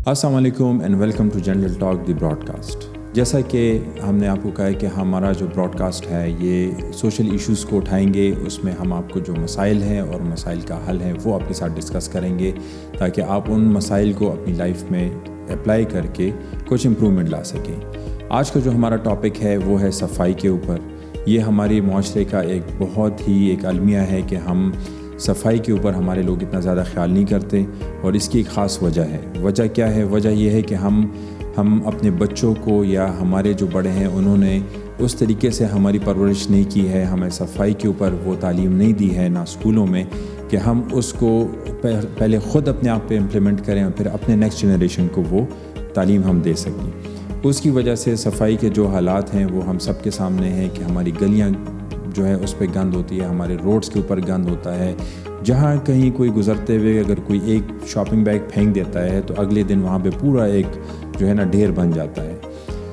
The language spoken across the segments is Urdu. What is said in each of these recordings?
السلام علیکم and welcome to General Talk the broadcast. جیسا کہ ہم نے آپ کو کہا ہے کہ ہمارا جو براڈ کاسٹ ہے یہ سوشل ایشوز کو اٹھائیں گے، اس میں ہم آپ کو جو مسائل ہیں اور مسائل کا حل ہے وہ آپ کے ساتھ ڈسکس کریں گے تاکہ آپ ان مسائل کو اپنی لائف میں اپلائی کر کے کچھ امپرومنٹ لا سکیں۔ آج کا جو ہمارا ٹاپک ہے وہ ہے صفائی کے اوپر۔ یہ ہماری معاشرے کا ایک بہت ہی ایک المیہ ہے کہ ہم صفائی کے اوپر ہمارے لوگ اتنا زیادہ خیال نہیں کرتے، اور اس کی ایک خاص وجہ ہے۔ وجہ کیا ہے؟ وجہ یہ ہے کہ ہم اپنے بچوں کو یا ہمارے جو بڑے ہیں انہوں نے اس طریقے سے ہماری پرورش نہیں کی ہے، ہمیں صفائی کے اوپر وہ تعلیم نہیں دی ہے نہ اسکولوں میں کہ ہم اس کو پہلے خود اپنے آپ پہ امپلیمنٹ کریں اور پھر اپنے نیکسٹ جنریشن کو وہ تعلیم ہم دے سکیں۔ اس کی وجہ سے صفائی کے جو حالات ہیں وہ ہم سب کے سامنے ہیں کہ ہماری گلیاں جو ہے اس پہ گند ہوتی ہے، ہمارے روڈز کے اوپر گند ہوتا ہے۔ جہاں کہیں کوئی گزرتے ہوئے اگر کوئی ایک شاپنگ بیگ پھینک دیتا ہے تو اگلے دن وہاں پہ پورا ایک جو ہے نا ڈھیر بن جاتا ہے۔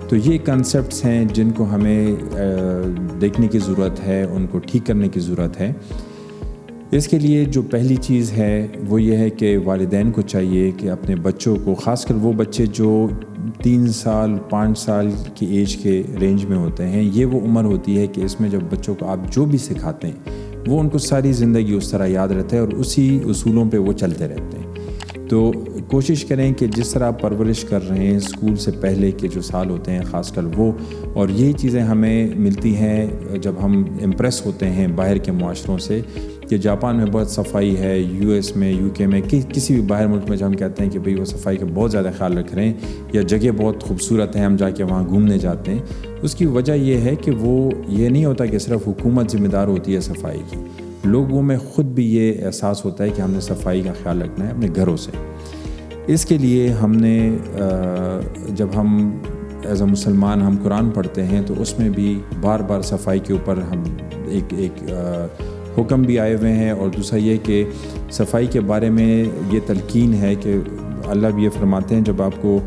تو یہ کنسیپٹس ہیں جن کو ہمیں دیکھنے کی ضرورت ہے، ان کو ٹھیک کرنے کی ضرورت ہے۔ اس کے لیے جو پہلی چیز ہے وہ یہ ہے کہ والدین کو چاہیے کہ اپنے بچوں کو، خاص کر وہ بچے جو 3 سال 5 سال کی ایج کے رینج میں ہوتے ہیں، یہ وہ عمر ہوتی ہے کہ اس میں جب بچوں کو آپ جو بھی سکھاتے ہیں وہ ان کو ساری زندگی اس طرح یاد رہتا ہے اور اسی اصولوں پہ وہ چلتے رہتے ہیں۔ تو کوشش کریں کہ جس طرح آپ پرورش کر رہے ہیں اسکول سے پہلے کے جو سال ہوتے ہیں خاص کر وہ، اور یہی چیزیں ہمیں ملتی ہیں جب ہم امپریس ہوتے ہیں باہر کے معاشروں سے کہ جاپان میں بہت صفائی ہے، US میں، UK میں، کسی بھی باہر ملک میں جب ہم کہتے ہیں کہ بھئی وہ صفائی کا بہت زیادہ خیال رکھ رہے ہیں یا جگہ بہت خوبصورت ہے، ہم جا کے وہاں گھومنے جاتے ہیں، اس کی وجہ یہ ہے کہ وہ یہ نہیں ہوتا کہ صرف حکومت ذمہ دار ہوتی ہے صفائی کی، لوگوں میں خود بھی یہ احساس ہوتا ہے کہ ہم نے صفائی کا خیال رکھنا ہے اپنے گھروں سے۔ اس کے لیے ہم نے جب ہم ایز اے مسلمان ہم قرآن پڑھتے ہیں تو اس میں بھی بار بار صفائی کے اوپر ہم ایک حکم بھی آئے ہوئے ہیں، اور دوسرا یہ کہ صفائی کے بارے میں یہ تلقین ہے کہ اللہ بھی یہ فرماتے ہیں جب آپ کو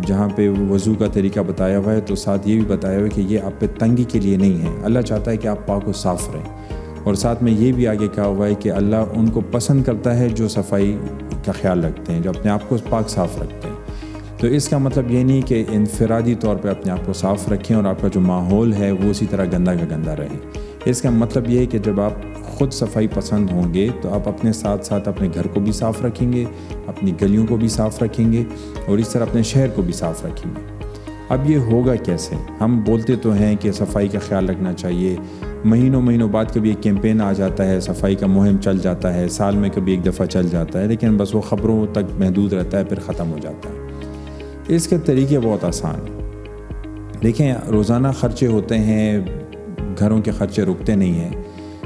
جہاں پہ وضو کا طریقہ بتایا ہوا ہے تو ساتھ یہ بھی بتایا ہوا ہے کہ یہ آپ پہ تنگی کے لیے نہیں ہے، اللہ چاہتا ہے کہ آپ پاک و صاف رہیں، اور ساتھ میں یہ بھی آگے کہا ہوا ہے کہ اللہ ان کو پسند کرتا ہے جو صفائی کا خیال رکھتے ہیں، جو اپنے آپ کو پاک صاف رکھتے ہیں۔ تو اس کا مطلب یہ نہیں کہ انفرادی طور پہ اپنے آپ کو صاف رکھیں اور آپ کا جو ماحول ہے وہ اسی طرح گندا کا گندا رہے۔ اس کا مطلب یہ ہے کہ جب آپ خود صفائی پسند ہوں گے تو آپ اپنے ساتھ ساتھ اپنے گھر کو بھی صاف رکھیں گے، اپنی گلیوں کو بھی صاف رکھیں گے، اور اس طرح اپنے شہر کو بھی صاف رکھیں گے۔ اب یہ ہوگا کیسے؟ ہم بولتے تو ہیں کہ صفائی کا خیال رکھنا چاہیے، مہینوں بعد کبھی ایک کیمپین آ جاتا ہے، صفائی کا مہم چل جاتا ہے، سال میں کبھی ایک دفعہ چل جاتا ہے، لیکن بس وہ خبروں تک محدود رہتا ہے، پھر ختم ہو جاتا ہے۔ اس کے طریقے بہت آسان ہیں۔ دیکھیں، روزانہ خرچے ہوتے ہیں، گھروں کے خرچے رکتے نہیں ہیں،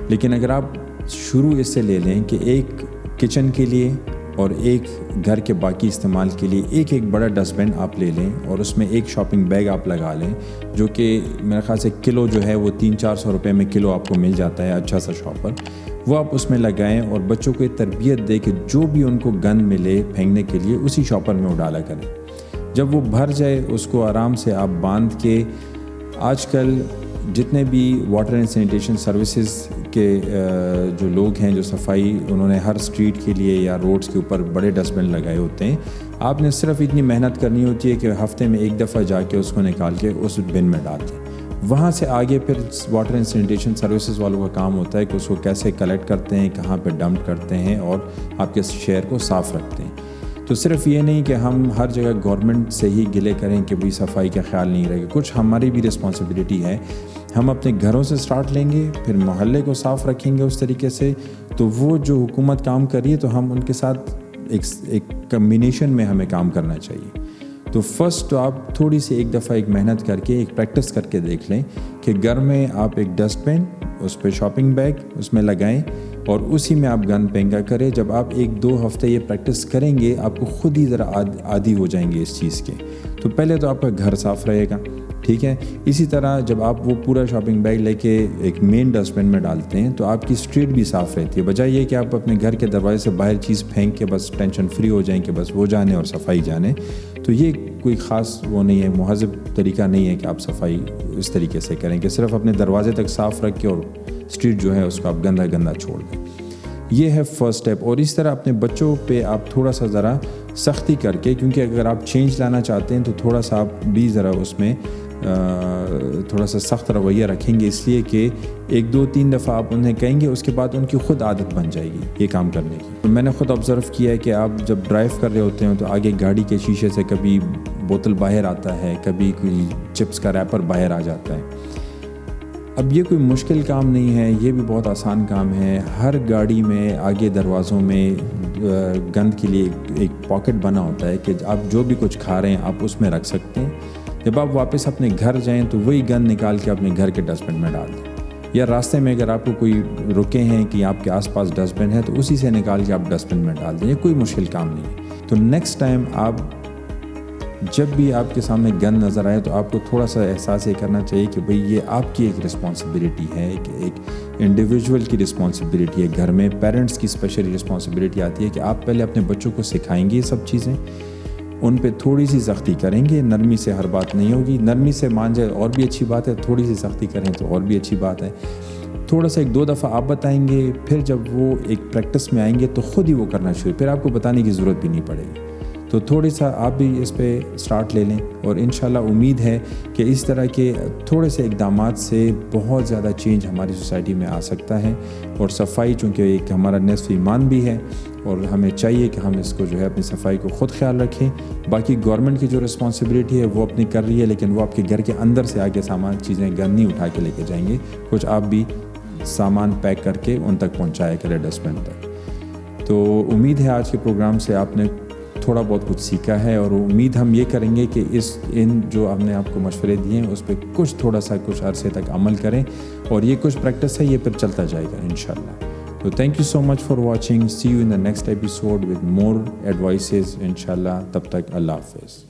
لیکن اگر آپ شروع اس سے لے لیں کہ ایک کچن کے لیے اور ایک گھر کے باقی استعمال کے لیے ایک بڑا ڈسٹ بن آپ لے لیں اور اس میں ایک شاپنگ بیگ آپ لگا لیں، جو کہ میرے خیال سے کلو جو ہے وہ 300-400 روپے میں کلو آپ کو مل جاتا ہے اچھا سا شاپر، وہ آپ اس میں لگائیں اور بچوں کو ایک تربیت دے کہ جو بھی ان کو گند ملے پھینکنے کے لیے اسی شاپر میں وہ ڈالا کریں۔ جب وہ بھر جائے اس کو آرام سے آپ باندھ کے، آج کل جتنے بھی واٹر اینڈ سینیٹیشن سروسز کے جو لوگ ہیں جو صفائی، انہوں نے ہر اسٹریٹ کے لیے یا روڈز کے اوپر بڑے ڈسٹ بن لگائے ہوتے ہیں۔ آپ نے صرف اتنی محنت کرنی ہوتی ہے کہ ہفتے میں ایک دفعہ جا کے اس کو نکال کے اس بن میں ڈال دیں۔ وہاں سے آگے پھر واٹر اینڈ سینیٹیشن سروسز والوں کا کام ہوتا ہے کہ اس کو کیسے کلیکٹ کرتے ہیں، کہاں پہ ڈمپ کرتے ہیں اور آپ کے شہر کو صاف رکھتے ہیں۔ تو صرف یہ نہیں کہ ہم ہر جگہ گورنمنٹ سے ہی گلے کریں کہ بھی صفائی کا خیال نہیں رہے گا، کچھ ہماری بھی رسپانسبلٹی ہے۔ ہم اپنے گھروں سے سٹارٹ لیں گے، پھر محلے کو صاف رکھیں گے اس طریقے سے، تو وہ جو حکومت کام کر رہی ہے تو ہم ان کے ساتھ ایک کمبینیشن میں ہمیں کام کرنا چاہیے۔ تو فرسٹ تو آپ تھوڑی سی ایک دفعہ ایک محنت کر کے ایک پریکٹس کر کے دیکھ لیں کہ گھر میں آپ ایک ڈسٹ بن، اس پہ شاپنگ بیگ اس میں لگائیں اور اسی میں آپ گند پھینکا کریں۔ جب آپ 1-2 ہفتے یہ پریکٹس کریں گے آپ کو خود ہی ذرا عادی ہو جائیں گے اس چیز کے۔ تو پہلے تو آپ کا گھر صاف رہے گا، ٹھیک ہے۔ اسی طرح جب آپ وہ پورا شاپنگ بیگ لے کے ایک مین ڈسٹ بن میں ڈالتے ہیں تو آپ کی اسٹریٹ بھی صاف رہتی ہے، بجائے یہ کہ آپ اپنے گھر کے دروازے سے باہر چیز پھینک کے بس ٹینشن فری ہو جائیں کہ بس وہ جانے اور صفائی جانے۔ تو یہ کوئی خاص وہ نہیں ہے، مہذب طریقہ نہیں ہے کہ آپ صفائی اس طریقے سے کریں کہ صرف اپنے دروازے تک صاف رکھ کے اور اسٹریٹ جو ہے اس کو آپ گندا چھوڑ دیں۔ یہ ہے فرسٹ اسٹیپ. اور اس طرح اپنے بچوں پہ آپ تھوڑا سا ذرا سختی کر کے, کیونکہ اگر آپ چینج لانا چاہتے ہیں تو تھوڑا سا آپ بھی ذرا اس میں تھوڑا سا سخت رویہ رکھیں گے, اس لیے کہ 1 2 3 دفعہ آپ انہیں کہیں گے, اس کے بعد ان کی خود عادت بن جائے گی یہ کام کرنے کی. میں نے خود آبزرو کیا ہے کہ آپ جب ڈرائیو کر رہے ہوتے ہیں تو آگے گاڑی کے شیشے سے کبھی بوتل باہر آتا ہے, کبھی کوئی چپس کا ریپر باہر آ جاتا ہے. اب یہ کوئی مشکل کام نہیں ہے, یہ بھی بہت آسان کام ہے. ہر گاڑی میں آگے دروازوں میں گند کے لیے ایک پاکٹ بنا ہوتا ہے کہ آپ جو بھی کچھ کھا رہے ہیں آپ اس میں رکھ سکتے ہیں. جب آپ واپس اپنے گھر جائیں تو وہی گند نکال کے اپنے گھر کے ڈسٹ بن میں ڈال دیں, یا راستے میں اگر آپ کو کوئی رکے ہیں کہ آپ کے آس پاس ڈسٹ بن ہے تو اسی سے نکال کے آپ ڈسٹ بن میں ڈال دیں. یہ کوئی مشکل کام نہیں ہے. تو نیکسٹ ٹائم آپ جب بھی آپ کے سامنے گند نظر آئے تو آپ کو تھوڑا سا احساس یہ کرنا چاہیے کہ بھئی یہ آپ کی ایک رسپانسبلٹی ہے, ایک انڈیویجول کی رسپانسبلٹی ہے. گھر میں پیرنٹس کی اسپیشلی رسپانسبلٹی آتی ہے کہ آپ پہلے اپنے بچوں کو سکھائیں گے یہ سب چیزیں, ان پہ تھوڑی سی سختی کریں گے. نرمی سے ہر بات نہیں ہوگی, نرمی سے مان جائے اور بھی اچھی بات ہے, تھوڑی سی سختی کریں تو اور بھی اچھی بات ہے. تھوڑا سا 1 2 دفعہ آپ بتائیں گے, پھر جب وہ ایک پریکٹس میں آئیں گے تو خود ہی وہ کرنا شروع, پھر آپ کو بتانے کی ضرورت بھی نہیں پڑے گی. تو تھوڑی سا آپ بھی اس پہ سٹارٹ لے لیں, اور انشاءاللہ امید ہے کہ اس طرح کے تھوڑے سے اقدامات سے بہت زیادہ چینج ہماری سوسائٹی میں آ سکتا ہے. اور صفائی چونکہ ایک ہمارا نصف ایمان بھی ہے, اور ہمیں چاہیے کہ ہم اس کو جو ہے اپنی صفائی کو خود خیال رکھیں. باقی گورنمنٹ کی جو رسپانسبلٹی ہے وہ اپنی کر رہی ہے, لیکن وہ آپ کے گھر کے اندر سے آگے سامان چیزیں گند نہیں اٹھا کے لے کے جائیں گے. کچھ آپ بھی سامان پیک کر کے ان تک پہنچایا کرے ڈسٹ بن تک. تو امید ہے آج کے پروگرام سے آپ نے تھوڑا بہت کچھ سیکھا ہے, اور امید ہم یہ کریں گے کہ ان جو ہم نے آپ کو مشورے دیے ہیں اس پہ تھوڑا سا کچھ عرصے تک عمل کریں, اور یہ کچھ پریکٹس ہے یہ پھر چلتا جائے گا انشاءاللہ. تو thank you so much for watching. See you in the next episode with more advices انشاءاللہ. تب تک اللہ حافظ.